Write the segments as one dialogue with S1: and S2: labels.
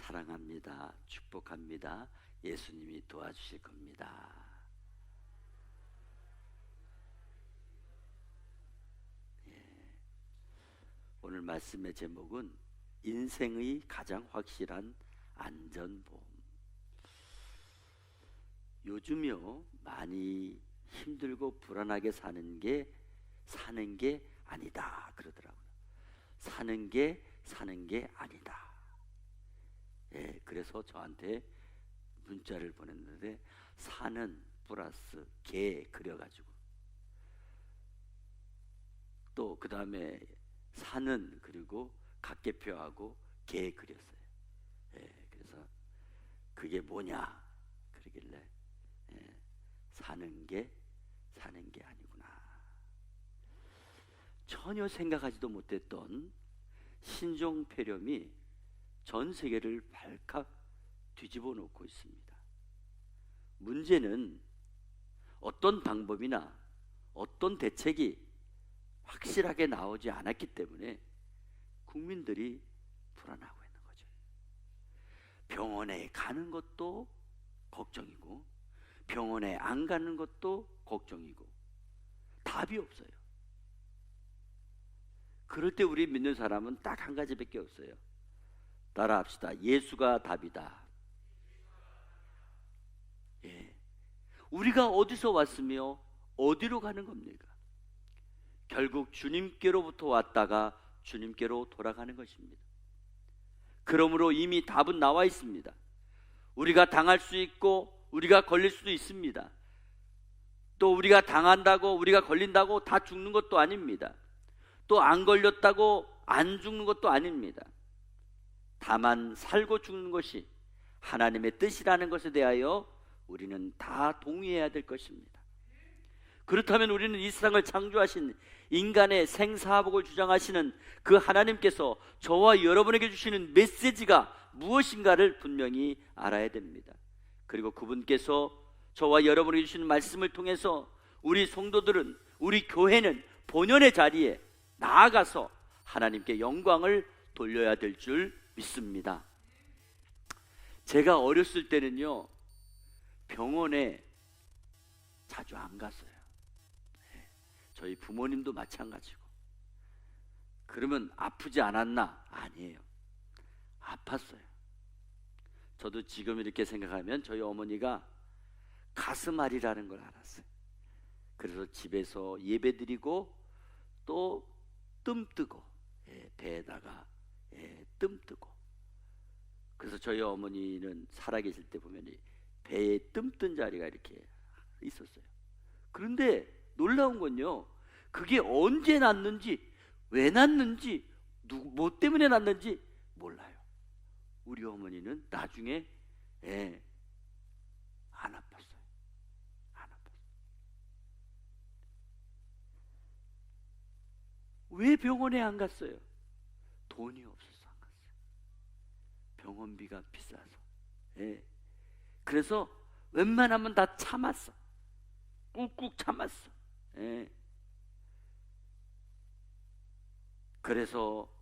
S1: 사랑합니다. 축복합니다. 예수님이 도와주실 겁니다. 오늘 말씀의 제목은 인생의 가장 확실한 안전보험. 요즘요 많이 힘들고 불안하게 사는 게 아니다 그러더라고요. 사는 게 아니다. 그래서 저한테 문자를 보냈는데 사는 플러스 개 그려가지고 또 그 다음에 사는 그리고 각개표하고 개 그렸어요. 그래서 그게 뭐냐 그러길래 사는 게 아니구나. 전혀 생각하지도 못했던 신종폐렴이 전 세계를 발칵 뒤집어 놓고 있습니다. 문제는 어떤 방법이나 어떤 대책이 확실하게 나오지 않았기 때문에 국민들이 불안하고 있는 거죠. 병원에 가는 것도 걱정이고 병원에 안 가는 것도 걱정이고 답이 없어요. 그럴 때 우리 믿는 사람은 딱 한 가지밖에 없어요. 따라합시다. 예수가 답이다. 우리가 어디서 왔으며 어디로 가는 겁니까? 결국 주님께로부터 왔다가 주님께로 돌아가는 것입니다. 그러므로 이미 답은 나와 있습니다. 우리가 당할 수 있고 우리가 걸릴 수도 있습니다. 또 우리가 당한다고 우리가 걸린다고 다 죽는 것도 아닙니다. 또 안 걸렸다고 안 죽는 것도 아닙니다. 다만 살고 죽는 것이 하나님의 뜻이라는 것에 대하여 우리는 다 동의해야 될 것입니다. 그렇다면 우리는 이 세상을 창조하신 인간의 생사복을 주장하시는 그 하나님께서 저와 여러분에게 주시는 메시지가 무엇인가를 분명히 알아야 됩니다. 그리고 그분께서 저와 여러분에게 주시는 말씀을 통해서 우리 성도들은, 우리 교회는 본연의 자리에 나아가서 하나님께 영광을 돌려야 될 줄 믿습니다. 제가 어렸을 때는요 병원에 자주 안 갔어요. 저희 부모님도 마찬가지고. 그러면 아프지 않았나? 아니에요. 아팠어요. 저도 지금 이렇게 생각하면 저희 어머니가 가슴앓이라는 걸 알았어요. 그래서 집에서 예배드리고 또 뜸 뜨고 배에다가 뜸 뜨고. 그래서 저희 어머니는 살아계실 때 보면 배에 뜸 뜬 자리가 이렇게 있었어요. 그런데 놀라운 건요 그게 언제 났는지 왜 났는지 뭐 때문에 났는지 몰라요. 우리 어머니는 나중에 안 아팠어요. 왜 병원에 안 갔어요? 돈이 없어서 안 갔어요. 병원비가 비싸서. 그래서 웬만하면 다 참았어. 꾹꾹 참았어. 그래서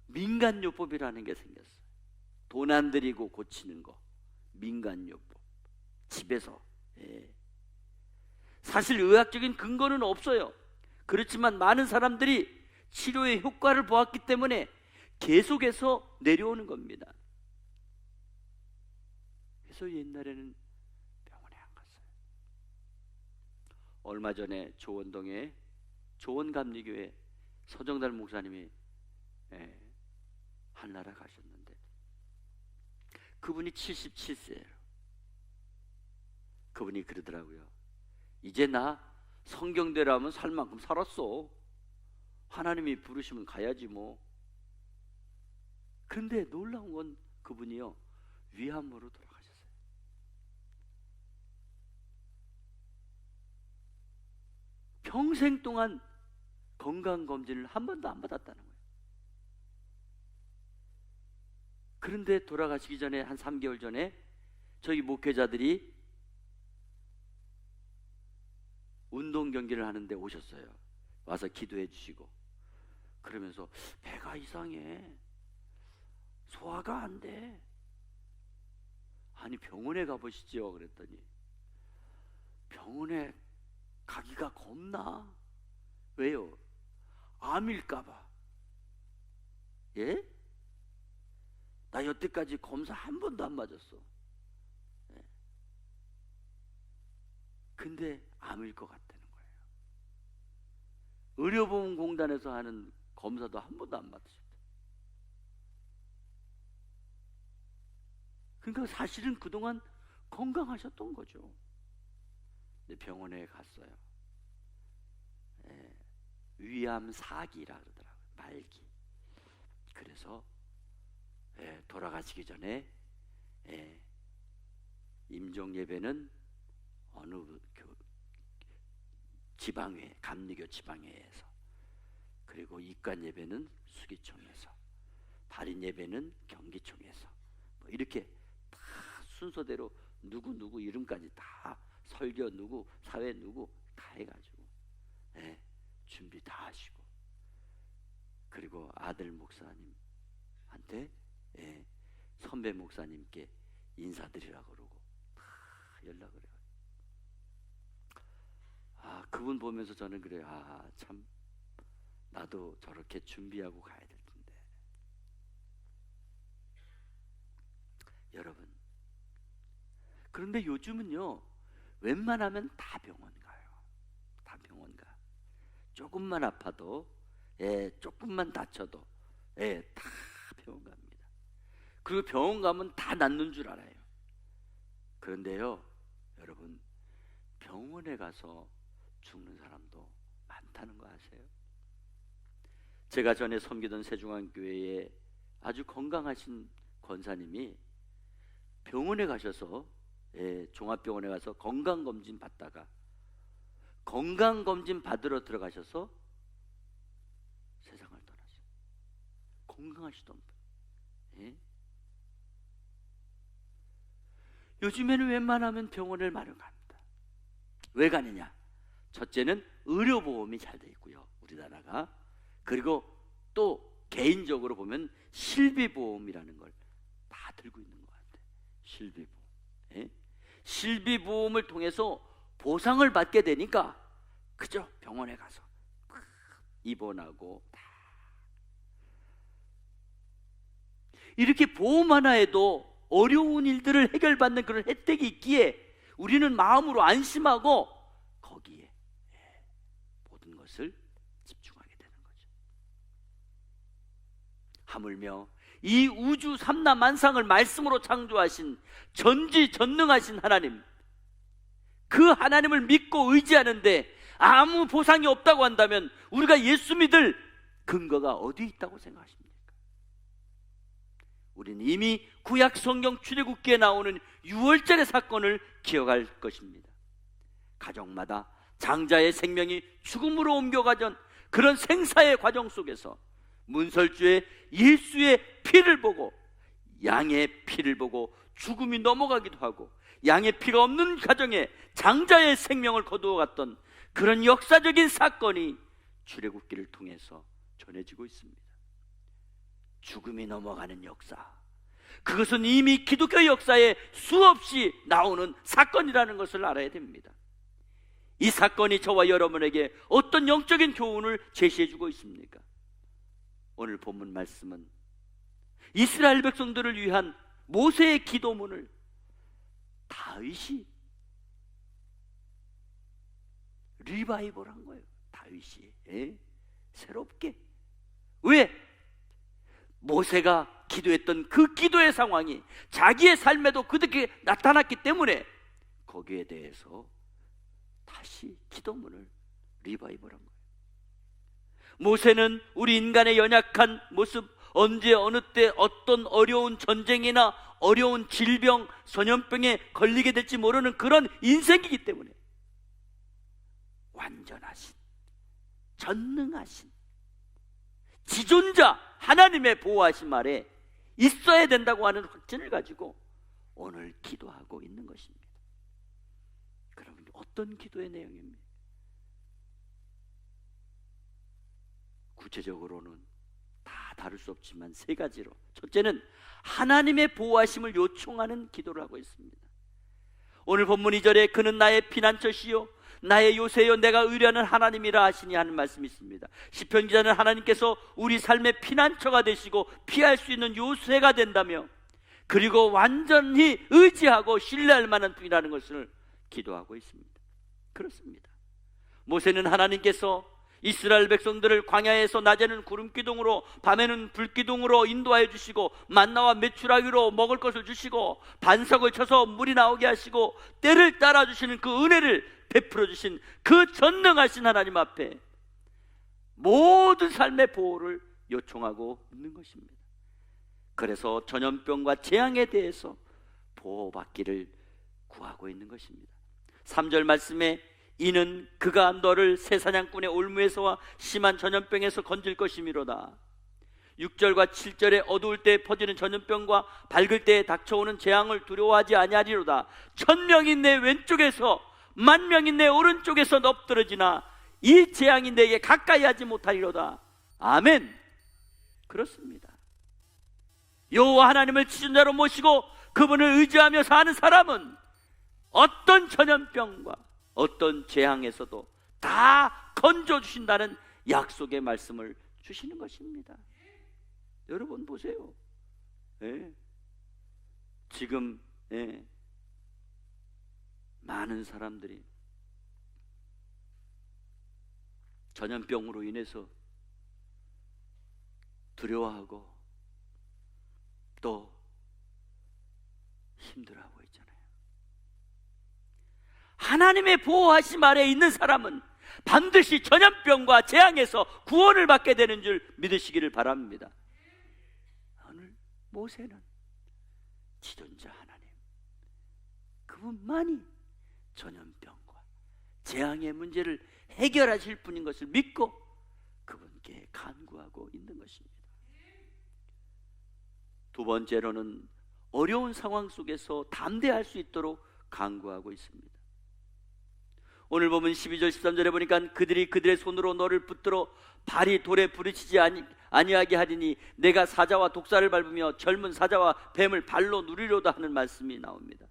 S1: 민간요법이라는 게 생겼어요. 돈 안 들이고 고치는 거, 민간요법. 집에서. 사실 의학적인 근거는 없어요. 그렇지만 많은 사람들이 치료의 효과를 보았기 때문에 계속해서 내려오는 겁니다. 그래서 옛날에는 병원에 안 갔어요. 얼마 전에 조원동에 조원감리교회 서정달 목사님이 한나라 가셨는데 그분이 77세예요. 그분이 그러더라고요. 이제 나 성경대로 하면 살 만큼 살았어. 하나님이 부르시면 가야지 뭐. 그런데 놀라운 건 그분이요 위암으로 돌아가셨어요. 평생 동안 건강검진을 한 번도 안 받았다는 거예요. 그런데 돌아가시기 전에 한 3개월 전에 저희 목회자들이 운동 경기를 하는데 오셨어요. 와서 기도해 주시고 그러면서 배가 이상해. 소화가 안 돼. 아니 병원에 가보시죠. 그랬더니 병원에 가기가 겁나. 왜요? 암일까봐. 예? 나 여태까지 검사 한 번도 안 맞았어. 예. 근데 암일 것 같다는 거예요. 의료보험공단에서 하는 검사도 한 번도 안 받으셨대. 그러니까 사실은 그동안 건강하셨던 거죠. 근데 병원에 갔어요. 예. 위암 4기라 그러더라고요. 말기. 그래서 돌아가시기 전에 임종 예배는 어느 지방회, 감리교 지방회에서, 그리고 입관 예배는 수기총에서, 발인 예배는 경기총에서, 뭐 이렇게 다 순서대로 누구 이름까지 다, 설교 누구, 사회 누구 다 해가지고 준비 다 하시고, 그리고 아들 목사님한테 선배 목사님께 인사드리라고 그러고 다 연락을 해요. 그분 보면서 저는 그래요. 참 나도 저렇게 준비하고 가야 될 텐데. 여러분, 그런데 요즘은요 웬만하면 다 병원 가요. 다 병원 가. 조금만 아파도, 조금만 다쳐도 다 병원 갑니다. 그리고 병원 가면 다 낫는 줄 알아요. 그런데요 여러분, 병원에 가서 죽는 사람도 많다는 거 아세요? 제가 전에 섬기던 세중앙교회에 아주 건강하신 권사님이 병원에 가셔서, 종합병원에 가서 건강검진 받다가, 건강검진 받으러 들어가셔서 세상을 떠났어요. 건강하시던 분. 요즘에는 웬만하면 병원을 마련합니다. 왜 가느냐? 첫째는 의료보험이 잘 돼 있고요, 우리나라가. 그리고 또 개인적으로 보면 실비보험이라는 걸 다 들고 있는 것 같아요. 실비보험. 실비보험을 통해서 보상을 받게 되니까 그죠? 병원에 가서 입원하고 이렇게 보험 하나에도 어려운 일들을 해결받는 그런 혜택이 있기에 우리는 마음으로 안심하고 거기에 모든 것을 집중하게 되는 거죠. 하물며 이 우주 삼라만상을 말씀으로 창조하신 전지전능하신 하나님, 그 하나님을 믿고 의지하는데 아무 보상이 없다고 한다면 우리가 예수 믿을 근거가 어디 있다고 생각하십니까? 우리는 이미 구약 성경 출애굽기에 나오는 유월절의 사건을 기억할 것입니다. 가정마다 장자의 생명이 죽음으로 옮겨가던 그런 생사의 과정 속에서 문설주의 예수의 피를 보고, 양의 피를 보고 죽음이 넘어가기도 하고, 양의 피가 없는 가정에 장자의 생명을 거두어갔던 그런 역사적인 사건이 출애굽기를 통해서 전해지고 있습니다. 죽음이 넘어가는 역사, 그것은 이미 기독교 역사에 수없이 나오는 사건이라는 것을 알아야 됩니다. 이 사건이 저와 여러분에게 어떤 영적인 교훈을 제시해주고 있습니까? 오늘 본문 말씀은 이스라엘 백성들을 위한 모세의 기도문을 다윗이 리바이벌한 거예요. 다윗이 새롭게. 왜? 모세가 기도했던 그 기도의 상황이 자기의 삶에도 그렇게 나타났기 때문에 거기에 대해서 다시 기도문을 리바이벌한 거예요. 모세는 우리 인간의 연약한 모습, 언제 어느 때 어떤 어려운 전쟁이나 어려운 질병, 전염병에 걸리게 될지 모르는 그런 인생이기 때문에 완전하신, 전능하신 지존자 하나님의 보호하심 아래 있어야 된다고 하는 확신을 가지고 오늘 기도하고 있는 것입니다. 그러면 어떤 기도의 내용입니까? 구체적으로는 다 다 다룰 수 없지만 세 가지로, 첫째는 하나님의 보호하심을 요청하는 기도를 하고 있습니다. 오늘 본문 2절에 그는 나의 피난처시요 나의 요새요 내가 의뢰하는 하나님이라 하시니 하는 말씀이 있습니다. 시편 기자는 하나님께서 우리 삶의 피난처가 되시고 피할 수 있는 요새가 된다며, 그리고 완전히 의지하고 신뢰할 만한 분이라는 것을 기도하고 있습니다. 그렇습니다. 모세는 하나님께서 이스라엘 백성들을 광야에서 낮에는 구름기둥으로 밤에는 불기둥으로 인도하여 주시고 만나와 메추라기로 먹을 것을 주시고 반석을 쳐서 물이 나오게 하시고 때를 따라 주시는 그 은혜를 베풀어 주신 그 전능하신 하나님 앞에 모든 삶의 보호를 요청하고 있는 것입니다. 그래서 전염병과 재앙에 대해서 보호받기를 구하고 있는 것입니다. 3절 말씀에 이는 그가 너를 새 사냥꾼의 올무에서와 심한 전염병에서 건질 것이미로다. 6절과 7절에 어두울 때 퍼지는 전염병과 밝을 때에 닥쳐오는 재앙을 두려워하지 아니하리로다. 1000명이 내 왼쪽에서 10,000명이 내 오른쪽에서 엎드러지나 이 재앙이 내게 가까이 하지 못하리로다. 아멘. 그렇습니다. 여호와 하나님을 지존자로 모시고 그분을 의지하며 사는 사람은 어떤 전염병과 어떤 재앙에서도 다 건져주신다는 약속의 말씀을 주시는 것입니다. 여러분 보세요. 지금 많은 사람들이 전염병으로 인해서 두려워하고 또 힘들어하고 있잖아요. 하나님의 보호하심 아래에 있는 사람은 반드시 전염병과 재앙에서 구원을 받게 되는 줄 믿으시기를 바랍니다. 오늘 모세는 지존자 하나님, 그분만이 전염병과 재앙의 문제를 해결하실 분인 것을 믿고 그분께 간구하고 있는 것입니다. 두 번째로는 어려운 상황 속에서 담대할 수 있도록 간구하고 있습니다. 오늘 보면 12절 13절에 보니까 그들이 그들의 손으로 너를 붙들어 발이 돌에 부딪히지 아니하게 하리니 내가 사자와 독사를 밟으며 젊은 사자와 뱀을 발로 누리려다 하는 말씀이 나옵니다.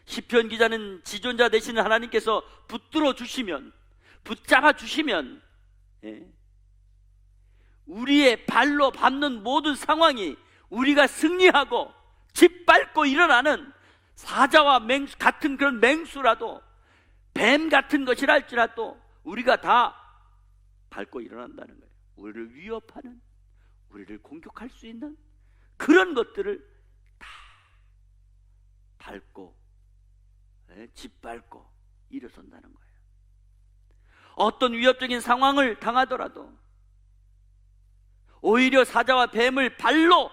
S1: 시편 기자는 지존자 되시는 하나님께서 붙들어 주시면, 붙잡아 주시면 우리의 발로 밟는 모든 상황이 우리가 승리하고 짓밟고 일어나는 사자와 맹수 같은 그런 맹수라도 뱀 같은 것이라 할지라도 우리가 다 밟고 일어난다는 거예요. 우리를 위협하는, 우리를 공격할 수 있는 그런 것들을 다 밟고 짓밟고 일어선다는 거예요. 어떤 위협적인 상황을 당하더라도 오히려 사자와 뱀을 발로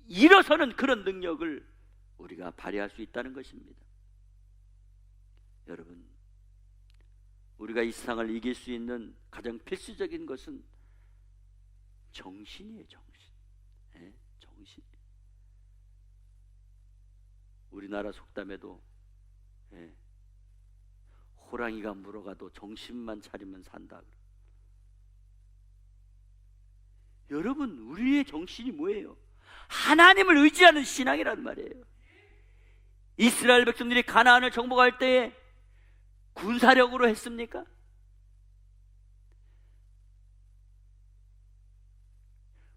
S1: 일어서는 그런 능력을 우리가 발휘할 수 있다는 것입니다. 여러분, 우리가 이 세상을 이길 수 있는 가장 필수적인 것은 정신이에요. 정신. 우리나라 속담에도 호랑이가 물어가도 정신만 차리면 산다. 여러분, 우리의 정신이 뭐예요? 하나님을 의지하는 신앙이란 말이에요. 이스라엘 백성들이 가나안을 정복할 때에 군사력으로 했습니까?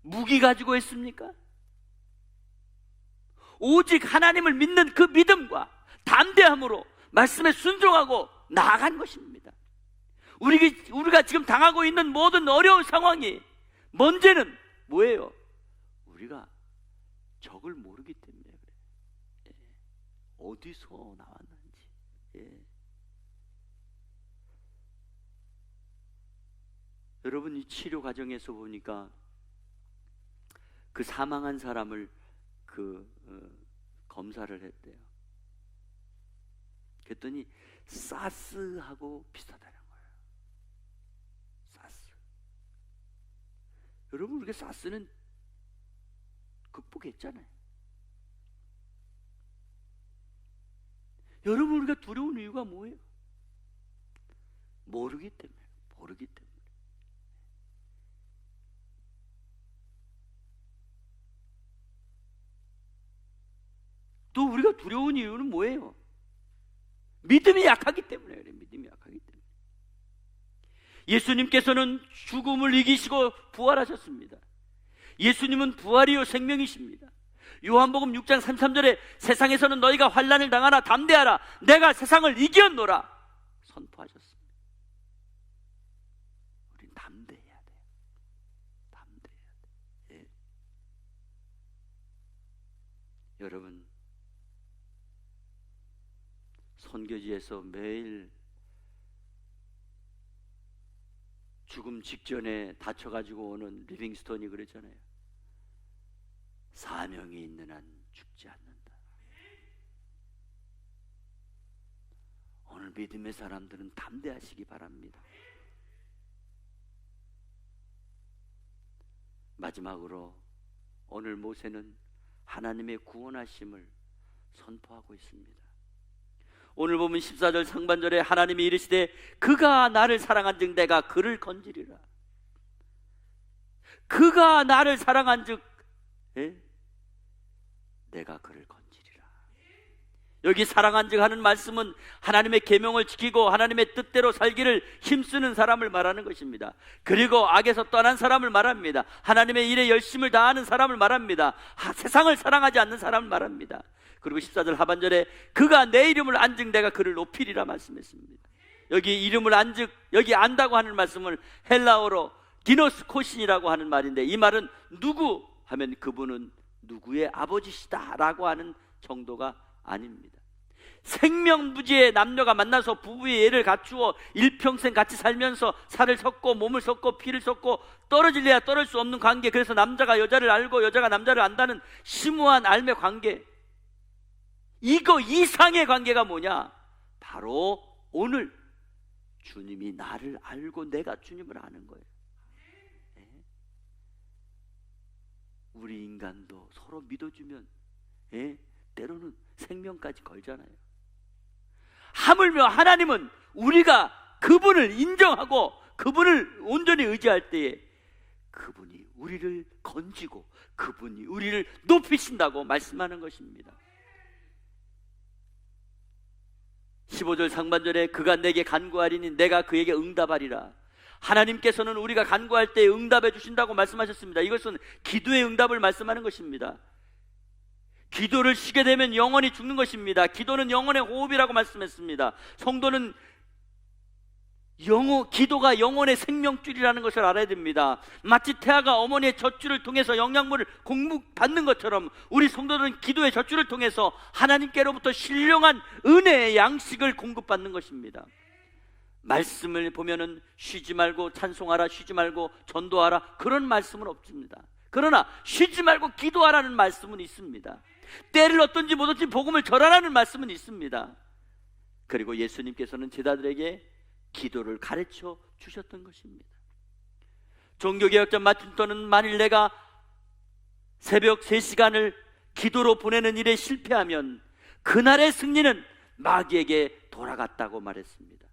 S1: 무기 가지고 했습니까? 오직 하나님을 믿는 그 믿음과 담대함으로 말씀에 순종하고 나아간 것입니다. 우리가 지금 당하고 있는 모든 어려운 상황이 문제는 뭐예요? 우리가 적을 모르기 때문에 그래요. 어디서 나왔는지. 여러분, 이 치료 과정에서 보니까 그 사망한 사람을 검사를 했대요. 그랬더니 사스하고 비슷하다는 거예요. 사스. 여러분, 우리가 사스는 극복했잖아요. 여러분, 우리가 두려운 이유가 뭐예요? 모르기 때문에. 또 우리가 두려운 이유는 뭐예요? 믿음이 약하기 때문에 그래요. 믿음이 약하기 때문에. 예수님께서는 죽음을 이기시고 부활하셨습니다. 예수님은 부활이요 생명이십니다. 요한복음 6장 33절에 세상에서는 너희가 환난을 당하나 담대하라, 내가 세상을 이겼노라 선포하셨습니다. 우린 담대해야 돼요. 담대해야 돼요. 예. 여러분, 선교지에서 매일 죽음 직전에 다쳐가지고 오는 리빙스톤이 그랬잖아요. 사명이 있는 한 죽지 않는다. 오늘 믿음의 사람들은 담대하시기 바랍니다. 마지막으로 오늘 모세는 하나님의 구원하심을 선포하고 있습니다. 오늘 보면 14절 상반절에 하나님이 이르시되 그가 나를 사랑한즉 내가 그를 건지리라. 그가 나를 사랑한즉 내가 그를 건지리라. 여기 사랑한즉 하는 말씀은 하나님의 계명을 지키고 하나님의 뜻대로 살기를 힘쓰는 사람을 말하는 것입니다. 그리고 악에서 떠난 사람을 말합니다. 하나님의 일에 열심을 다하는 사람을 말합니다. 세상을 사랑하지 않는 사람을 말합니다. 그리고 14절 하반절에 그가 내 이름을 안즉 내가 그를 높이리라 말씀했습니다. 여기 이름을 안즉, 여기 안다고 하는 말씀을 헬라어로 디노스코신이라고 하는 말인데, 이 말은 누구 하면 그분은 누구의 아버지시다 라고 하는 정도가 아닙니다. 생명부지의 남녀가 만나서 부부의 예를 갖추어 일평생 같이 살면서 살을 섞고 몸을 섞고 피를 섞고 떨어질래야 떨어질 수 없는 관계, 그래서 남자가 여자를 알고 여자가 남자를 안다는 심오한 알매 관계, 이거 이상의 관계가 뭐냐? 바로 오늘 주님이 나를 알고 내가 주님을 아는 거예요. 우리 인간도 서로 믿어주면 때로는 생명까지 걸잖아요. 하물며 하나님은 우리가 그분을 인정하고 그분을 온전히 의지할 때에 그분이 우리를 건지고 그분이 우리를 높이신다고 말씀하는 것입니다. 15절 상반절에 그가 내게 간구하리니 내가 그에게 응답하리라. 하나님께서는 우리가 간구할 때 응답해 주신다고 말씀하셨습니다. 이것은 기도의 응답을 말씀하는 것입니다. 기도를 쉬게 되면 영원히 죽는 것입니다. 기도는 영혼의 호흡이라고 말씀했습니다. 성도는 기도가 영혼의 생명줄이라는 것을 알아야 됩니다. 마치 태아가 어머니의 젖줄을 통해서 영양분을 공급받는 것처럼 우리 성도들은 기도의 젖줄을 통해서 하나님께로부터 신령한 은혜의 양식을 공급받는 것입니다. 말씀을 보면은 쉬지 말고 찬송하라, 쉬지 말고 전도하라, 그런 말씀은 없습니다. 그러나 쉬지 말고 기도하라는 말씀은 있습니다. 때를 어떤지 못할지 복음을 전하라는 말씀은 있습니다. 그리고 예수님께서는 제자들에게 기도를 가르쳐 주셨던 것입니다. 종교개혁자 마틴 루터는 만일 내가 새벽 3시간을 기도로 보내는 일에 실패하면 그날의 승리는 마귀에게 돌아갔다고 말했습니다.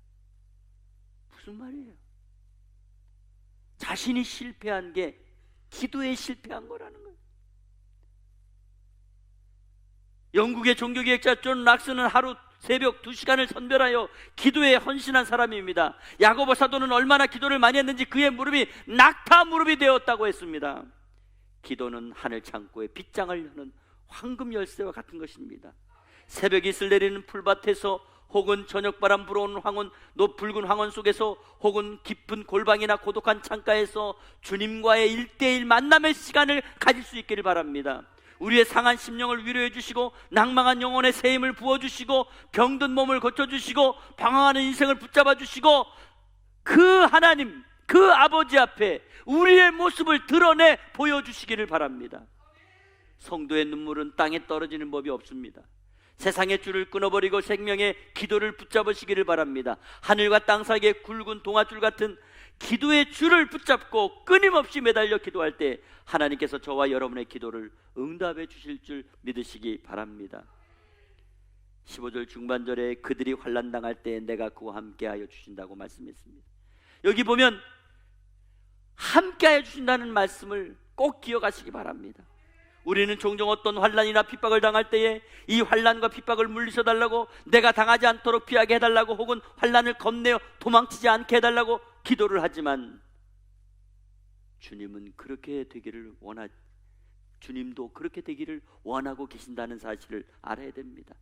S1: 무슨 말이에요? 자신이 실패한 게 기도에 실패한 거라는 거예요. 영국의 종교개혁자 존 락스는 하루 새벽 2시간을 선별하여 기도에 헌신한 사람입니다. 야고보 사도는 얼마나 기도를 많이 했는지 그의 무릎이 낙타 무릎이 되었다고 했습니다. 기도는 하늘 창고에 빗장을 여는 황금 열쇠와 같은 것입니다. 새벽 이슬 내리는 풀밭에서 혹은 저녁바람 불어오는 황혼, 붉은 황혼 속에서 혹은 깊은 골방이나 고독한 창가에서 주님과의 1:1 만남의 시간을 가질 수 있기를 바랍니다. 우리의 상한 심령을 위로해 주시고 낭망한 영혼에 새 힘을 부어주시고 병든 몸을 고쳐주시고 방황하는 인생을 붙잡아 주시고 그 하나님, 그 아버지 앞에 우리의 모습을 드러내 보여주시기를 바랍니다. 성도의 눈물은 땅에 떨어지는 법이 없습니다. 세상의 줄을 끊어버리고 생명의 기도를 붙잡으시기를 바랍니다. 하늘과 땅 사이에 굵은 동아줄 같은 기도의 줄을 붙잡고 끊임없이 매달려 기도할 때 하나님께서 저와 여러분의 기도를 응답해 주실 줄 믿으시기 바랍니다. 15절 중반절에 그들이 환난 당할 때 내가 그와 함께하여 주신다고 말씀했습니다. 여기 보면 함께하여 주신다는 말씀을 꼭 기억하시기 바랍니다. 우리는 종종 어떤 환난이나 핍박을 당할 때에 이 환난과 핍박을 물리쳐 달라고, 내가 당하지 않도록 피하게 해달라고, 혹은 환난을 겁내어 도망치지 않게 해달라고 기도를 하지만 주님은 그렇게 되기를 주님도 그렇게 되기를 원하고 계신다는 사실을 알아야 됩니다.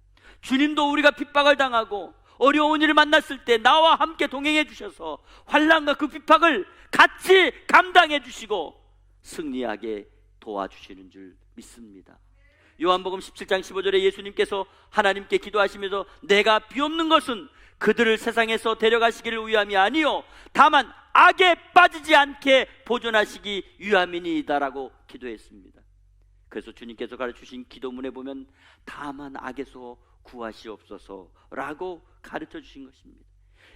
S1: 주님도 우리가 핍박을 당하고 어려운 일을 만났을 때 나와 함께 동행해 주셔서 환난과 그 핍박을 같이 감당해 주시고 승리하게 도와주시는 줄 믿습니다. 요한복음 17장 15절에 예수님께서 하나님께 기도하시면서 내가 비옵는 것은 그들을 세상에서 데려가시기를 위함이 아니요 다만 악에 빠지지 않게 보존하시기 위함이니이다라고 기도했습니다. 그래서 주님께서 가르쳐주신 기도문에 보면 다만 악에서 구하시옵소서라고 가르쳐 주신 것입니다.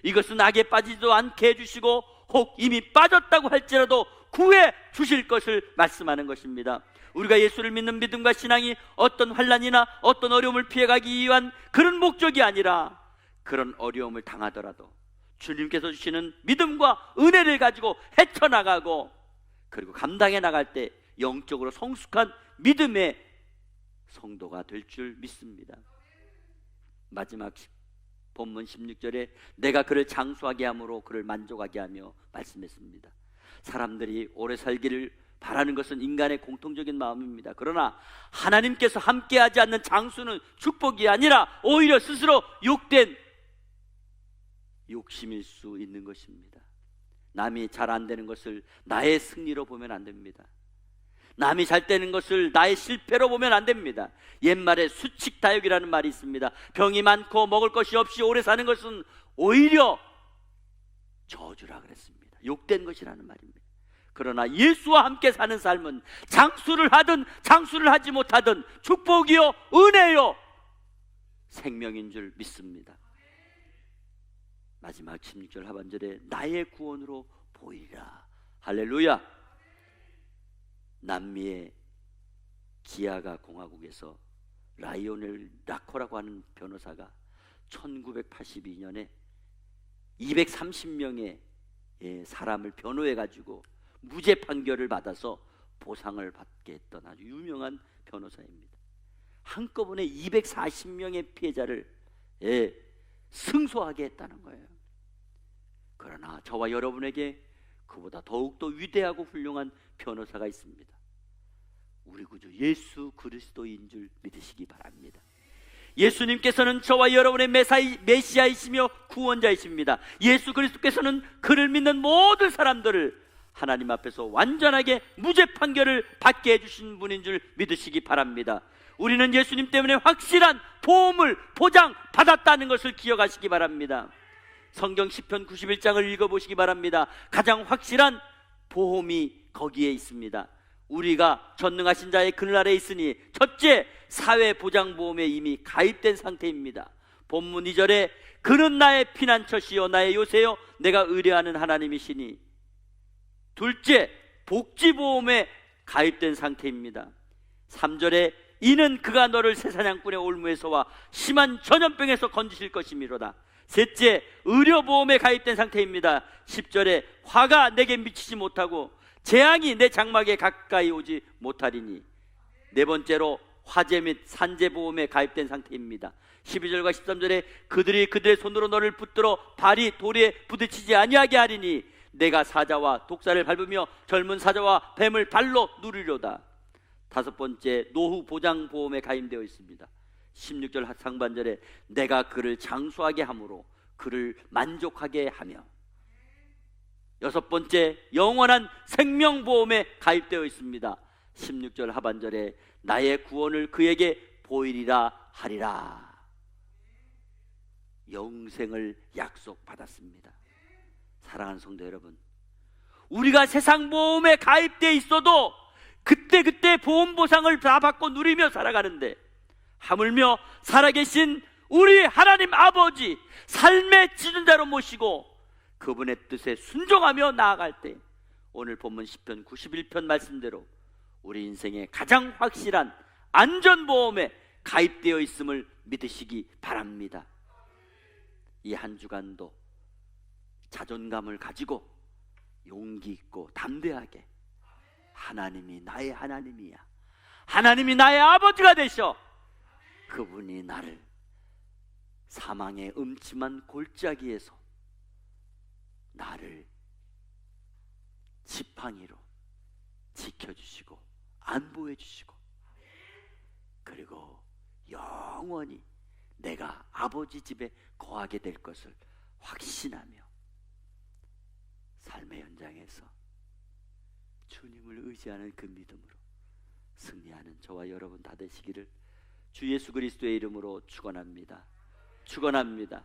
S1: 이것은 악에 빠지지도 않게 해주시고 혹 이미 빠졌다고 할지라도 구해 주실 것을 말씀하는 것입니다. 우리가 예수를 믿는 믿음과 신앙이 어떤 환난이나 어떤 어려움을 피해가기 위한 그런 목적이 아니라, 그런 어려움을 당하더라도 주님께서 주시는 믿음과 은혜를 가지고 헤쳐나가고, 그리고 감당해 나갈 때 영적으로 성숙한 믿음의 성도가 될 줄 믿습니다. 마지막 본문 16절에 내가 그를 장수하게 함으로 그를 만족하게 하며 말씀했습니다. 사람들이 오래 살기를 바라는 것은 인간의 공통적인 마음입니다. 그러나 하나님께서 함께하지 않는 장수는 축복이 아니라 오히려 스스로 욕된 욕심일 수 있는 것입니다. 남이 잘 안 되는 것을 나의 승리로 보면 안 됩니다. 남이 잘 되는 것을 나의 실패로 보면 안 됩니다. 옛말에 수칙다육이라는 말이 있습니다. 병이 많고 먹을 것이 없이 오래 사는 것은 오히려 저주라 그랬습니다. 욕된 것이라는 말입니다. 그러나 예수와 함께 사는 삶은 장수를 하든 장수를 하지 못하든 축복이요 은혜요 생명인 줄 믿습니다. 마지막 16절 하반절에 나의 구원으로 보이라. 할렐루야. 남미의 기아가 공화국에서 라이오넬 라코라고 하는 변호사가 1982년에 230명의 사람을 변호해 가지고 무죄 판결을 받아서 보상을 받게 했던 아주 유명한 변호사입니다. 한꺼번에 240명의 피해자를 승소하게 했다는 거예요. 그러나 저와 여러분에게 그보다 더욱더 위대하고 훌륭한 변호사가 있습니다. 우리 구주 예수 그리스도인 줄 믿으시기 바랍니다. 예수님께서는 저와 여러분의 메시아이시며 구원자이십니다. 예수 그리스도께서는 그를 믿는 모든 사람들을 하나님 앞에서 완전하게 무죄 판결을 받게 해주신 분인 줄 믿으시기 바랍니다. 우리는 예수님 때문에 확실한 보험을 보장받았다는 것을 기억하시기 바랍니다. 성경 시편 91장을 읽어보시기 바랍니다. 가장 확실한 보험이 거기에 있습니다. 우리가 전능하신 자의 그늘 아래 있으니 첫째, 사회보장보험에 이미 가입된 상태입니다. 본문 2절에 그는 나의 피난처시요 나의 요새요 내가 의뢰하는 하나님이시니, 둘째, 복지보험에 가입된 상태입니다. 3절에 이는 그가 너를 새사냥꾼의 올무에서와 심한 전염병에서 건지실 것이미로다. 셋째, 의료보험에 가입된 상태입니다. 10절에 화가 내게 미치지 못하고 재앙이 내 장막에 가까이 오지 못하리니. 네 번째로 화재 및 산재보험에 가입된 상태입니다. 12절과 13절에 그들이 그들의 손으로 너를 붙들어 발이 돌에 부딪히지 아니하게 하리니 내가 사자와 독사를 밟으며 젊은 사자와 뱀을 발로 누르려다. 다섯 번째, 노후보장보험에 가입되어 있습니다. 16절 상반절에 내가 그를 장수하게 함으로 그를 만족하게 하며. 여섯 번째, 영원한 생명보험에 가입되어 있습니다. 16절 하반절에 나의 구원을 그에게 보이리라 하리라. 영생을 약속받았습니다. 사랑하는 성도 여러분, 우리가 세상 보험에 가입되어 있어도 그때 보험 보상을 다 받고 누리며 살아가는데, 하물며 살아계신 우리 하나님 아버지 삶의 지존자로 모시고 그분의 뜻에 순종하며 나아갈 때 오늘 본문 시편 91편 말씀대로 우리 인생의 가장 확실한 안전보험에 가입되어 있음을 믿으시기 바랍니다. 이 한 주간도 자존감을 가지고 용기 있고 담대하게 하나님이 나의 하나님이야, 하나님이 나의 아버지가 되셔 그분이 나를 사망의 음침한 골짜기에서 나를 지팡이로 지켜주시고 안보해 주시고, 그리고 영원히 내가 아버지 집에 거하게 될 것을 확신하며 삶의 현장에서 주님을 의지하는 그 믿음으로 승리하는 저와 여러분 다 되시기를 주 예수 그리스도의 이름으로 축원합니다. 축원합니다.